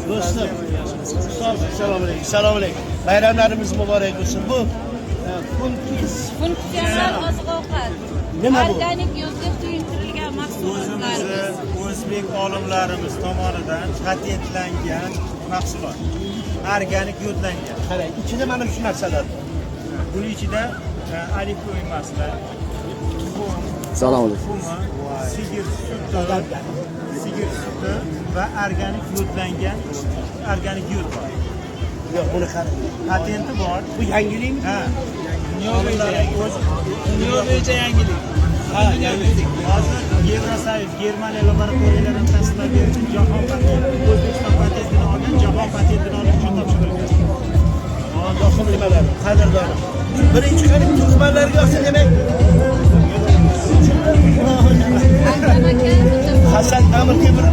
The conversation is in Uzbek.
Do'stlar, assalomu alaykum. Assalomu alaykum. Bayramlarimiz muborak bo'lsin. Bu Funksional oziq-ovqat. Nima bu? Organik yo'lga suyuntirilgan mahsulotlarimiz. O'zbek olimlarimiz tomonidan patentlangan mahsulot. Organik yodlangan. qarang, ichida mana shu narsalar. Buning ichida alif qo'ymaslar. Assalomu alaykum. Sigir suti va organik yodlangan organik yod bor. Yo'q, buni qarang. Patenti bor. Bu yangilikmi? Ha. Dunyo bo'yicha yangilik. Ha, yangilik. Hozir Yevrosoyuz, Germaniya laboratoriyalaridan tasdiqlab bergan jahon patenti, O'zbekiston patentini olgan, jahon patentini olish uchun topshirilgan. Do'stlar nimalar? Qadrdonlar. Birinchi qarang turkmanlarga olsa demak. Hasan Amir Temur